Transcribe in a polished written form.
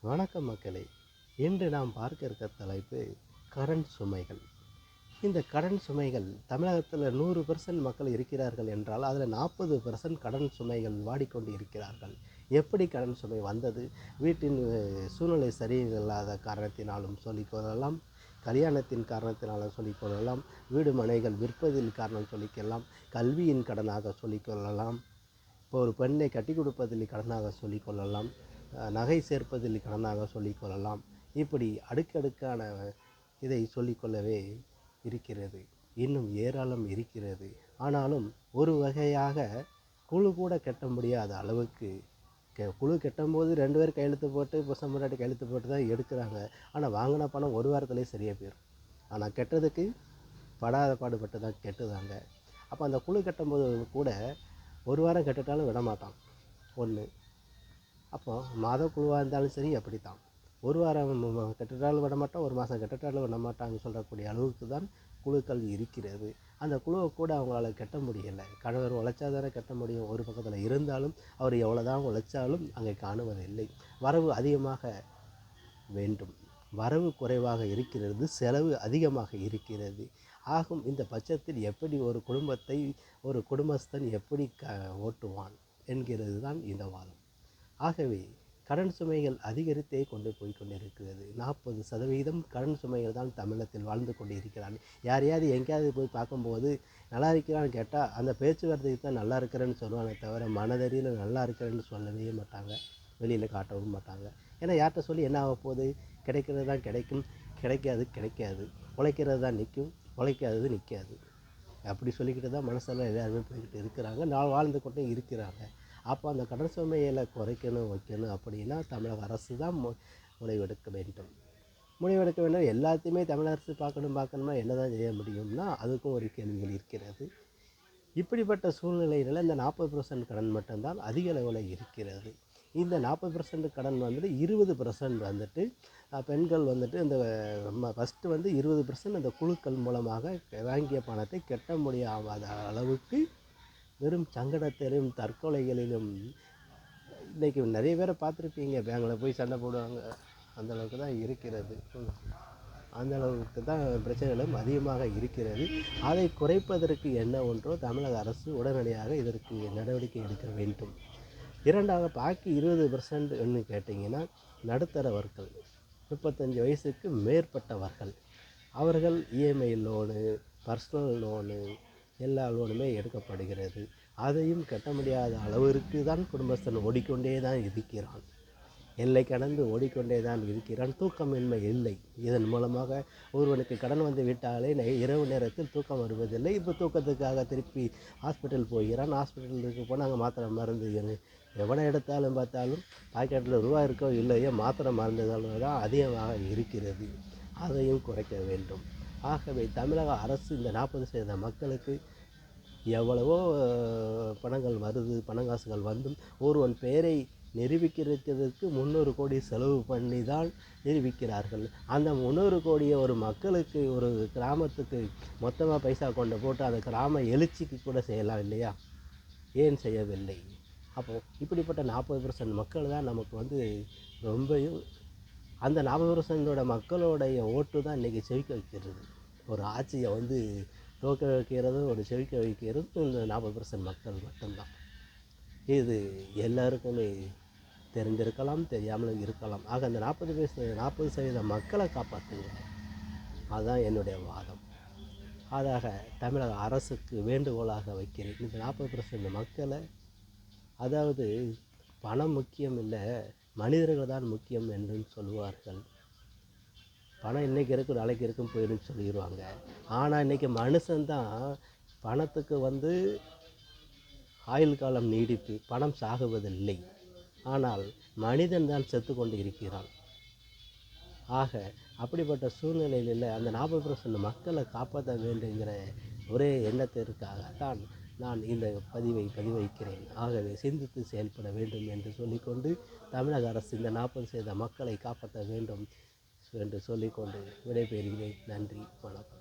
வணக்கம் மக்களே. இன்று நாம் பார்க்க இருக்க தலைப்பு கடன் சுமைகள். இந்த கடன் சுமைகள் தமிழகத்தில் 100% மக்கள் இருக்கிறார்கள் என்றால் அதில் 40% கடன் சுமைகள் வாடிக்கொண்டு இருக்கிறார்கள். எப்படி கடன் சுமை வந்தது? வீட்டின் சூழ்நிலை சரியில்லாத காரணத்தினாலும் சொல்லிக்கொள்ளலாம், கல்யாணத்தின் காரணத்தினாலும் சொல்லிக்கொள்ளலாம், வீடு மனைகள் விற்பதில் காரணம் சொல்லிக்கொள்ளலாம், கல்வியின் கடனாக சொல்லிக்கொள்ளலாம், இப்போ ஒரு பெண்ணை கட்டி கொடுப்பதில் கடனாக சொல்லிக்கொள்ளலாம், நகை சேர்ப்பதில் கடனாக சொல்லிக்கொள்ளலாம். இப்படி அடுக்கடுக்கான இதை சொல்லிக்கொள்ளவே இருக்கிறது. இன்னும் ஏராளம் இருக்கிறது. ஆனாலும் ஒரு வகையாக குழு கூட கட்ட முடியாத அளவுக்கு குழு கட்டும்போது 2 பேர் கையெழுத்து போட்டு புருஷன் பொண்டாட்டி கையெழுத்து போட்டு தான் எடுக்கிறாங்க. ஆனால் வாங்கின பணம் ஒரு வாரத்துலேயே சரியாக போயிடும். ஆனால் கெட்டதுக்கு படாத பாடுபட்டு தான் கெட்டுதாங்க. அப்போ அந்த குழு கட்டும்போது கூட ஒரு வாரம் கட்டுட்டாலும் விட மாட்டான் ஒன்று. அப்போ மாத குழுவாக இருந்தாலும் சரி அப்படித்தான். ஒரு வாரம் கட்டுட்டாலும் விட மாட்டோம், ஒரு மாதம் கட்டுட்டாலும் விட மாட்டாங்கன்னு சொல்லக்கூடிய அளவுக்கு தான் குழுக்கள் இருக்கிறது. அந்த குழுவை கூட அவங்களால கட்ட முடியலை. கணவர் உழைச்சா தானே கட்ட முடியும். ஒரு பக்கத்தில் இருந்தாலும் அவர் எவ்வளோ தான் உழைச்சாலும் அங்கே காணுவதில்லை. வரவு அதிகமாக வேண்டும், வரவு குறைவாக இருக்கிறது, செலவு அதிகமாக இருக்கிறது. ஆகும் இந்த பட்சத்தில் எப்படி ஒரு குடும்பத்தை ஒரு குடும்பஸ்தன் எப்படி ஓட்டுவான் என்கிறது தான் இந்த வாதம். ஆகவே கடன் சுமைகள் அதிகரித்தே கொண்டு போய் கொண்டிருக்கிறது. 40% கடன் சுமைகள் தான் தமிழகத்தில் வாழ்ந்து கொண்டு இருக்கிறார்கள். யாரையாவது எங்கேயாவது போய் பார்க்கும்போது நல்லா இருக்கிறான்னு கேட்டால் அந்த பேச்சுவார்த்தைக்கு தான் நல்லா இருக்கிறேன்னு சொல்லுவானே தவிர மனதறியில் நல்லா இருக்கிறேன்னு சொல்லவே மாட்டாங்க, வெளியில் காட்டவும் மாட்டாங்க. ஏன்னா யார்கிட்ட சொல்லி என்ன ஆக போகுது? கிடைக்கிறது தான் கிடைக்கும், கிடைக்காது. உழைக்கிறது தான் நிற்கும், உழைக்காதது நிற்காது. அப்படி சொல்லிக்கிட்டு தான் மனசெல்லாம் எல்லாருமே போய்கிட்டு இருக்கிறாங்க, நான் வாழ்ந்து கொண்டே இருக்கிறாங்க. அப்போ அந்த கடன் சுமைகளை குறைக்கணும் வைக்கணும் அப்படின்னா தமிழக அரசு தான் முடிவெடுக்க வேண்டும். எல்லாத்தையுமே தமிழக அரசு பார்க்கணும்னா என்ன தான் செய்ய முடியும்னா அதுக்கும் ஒரு கேள்விகள் இருக்கிறது. இப்படிப்பட்ட சூழ்நிலையில் இந்த 40% கடன் மட்டும்தான் அதிக அளவில் இருக்கிறது. இந்த 40% கடன் வந்துட்டு 20% வந்துட்டு பெண்கள் வந்துட்டு இந்த ஃபஸ்ட்டு வந்து 20% அந்த குழுக்கள் மூலமாக வாங்கிய பணத்தை கட்ட முடியாத அளவுக்கு வெறும் சங்கடத்திலும் தற்கொலைகளிலும் இன்றைக்கி நிறைய பேரை பார்த்துருப்பீங்க. பேங்கில் போய் சண்டை போடுவாங்க. அந்தளவுக்கு தான் இருக்கிறது. அந்தளவுக்கு தான் பிரச்சனைகளும் அதிகமாக இருக்கிறது. அதை குறைப்பதற்கு என்ன ஒன்றோ தமிழக அரசு உடனடியாக இதற்கு நடவடிக்கை எடுக்க வேண்டும். இரண்டாவது பாக்கி 20% கேட்டிங்கன்னா நடுத்தரவர்கள், 35 வயசுக்கு மேற்பட்டவர்கள், அவர்கள் இஎம்ஐ லோனு, பர்சனல் லோனு எல்லா லோனுமே எடுக்கப்படுகிறது. அதையும் கட்ட முடியாத அளவிற்கு தான் குடும்பஸ்தன் ஓடிக்கொண்டே தான் இருக்கிறான். எல்லை கடந்து ஓடிக்கொண்டே தான் இருக்கிறான். தூக்கமின்மை இல்லை. இதன் மூலமாக ஒருவனுக்கு கடன் வந்து விட்டாலே இரவு நேரத்தில் தூக்கம் வருவதில்லை. இப்போ தூக்கத்துக்காக திருப்பி ஹாஸ்பிட்டல் போகிறான். ஹாஸ்பிட்டலுக்கு போனால் அங்கே மாத்திரை மருந்து எவனை எடுத்தாலும் பார்த்தாலும் பாக்கெட்டில் ரூபா இருக்கோ இல்லையோ மாத்திரை மருந்துகள் தான் அதிகமாக இருக்கிறது. அதையும் குறைக்க வேண்டும். ஆகவே தமிழக அரசு இந்த 40% மக்களுக்கு எவ்வளவோ பணங்கள் வருது, பணங்காசுகள் வந்தும் ஒருவன் பெயரை நிரூபிக்கிறதுக்கு 300 கோடி செலவு பண்ணி தான் நிரூபிக்கிறார்கள். அந்த 300 கோடியை ஒரு மக்களுக்கு ஒரு கிராமத்துக்கு மொத்தமாக பைசா கொண்டு போட்டு அந்த கிராம எழுச்சிக்கு கூட செய்யலாம் இல்லையா? ஏன் செய்யவில்லை? அப்போது இப்படிப்பட்ட 40% மக்கள் தான் நமக்கு வந்து ரொம்பவும் அந்த 40% மக்களுடைய ஓட்டு தான் இன்றைக்கி செவிக்க வைக்கிறது. ஒரு ஆட்சியை வந்து தோக்க வைக்கிறதும் ஒரு செவிக்க வைக்கிறதும் இந்த 40% மக்கள் மட்டும்தான். இது எல்லாருக்குமே தெரிந்திருக்கலாம், தெரியாமலும் இருக்கலாம். ஆக அந்த 40% மக்களை காப்பாற்றுங்க, அதுதான் என்னுடைய வாதம். அதாக தமிழக அரசுக்கு வேண்டுகோளாக வைக்கிறேன். இந்த 40% மக்களை, அதாவது பணம் முக்கியம் இல்லை, மனிதர்கள் தான் முக்கியம் என்று சொல்லுவார்கள். பணம் இன்றைக்கி இருக்கும் நாளைக்கு இருக்கும் போயிடுன்னு சொல்லிடுவாங்க. ஆனால் இன்றைக்கி மனுஷன்தான் பணத்துக்கு வந்து ஆயுள் காலம் நீடிப்பு, பணம் சாகுவதில்லை. ஆனால் மனிதன் தான் செத்து கொண்டு இருக்கிறான். ஆக அப்படிப்பட்ட சூழ்நிலையில் அந்த 40% மக்களை காப்பாற்ற வேண்டுங்கிற ஒரே எண்ணத்திற்காகத்தான் நான் இந்த பதிவைக்கிறேன். ஆகவே சிந்தித்து செயல்பட வேண்டும் என்று சொல்லிக்கொண்டு தமிழக அரசு இந்த 40% மக்களை காப்பாற்ற வேண்டும் என்று சொல்லிக்கொண்டு விடைபெறுகிறேன். நன்றி, வணக்கம்.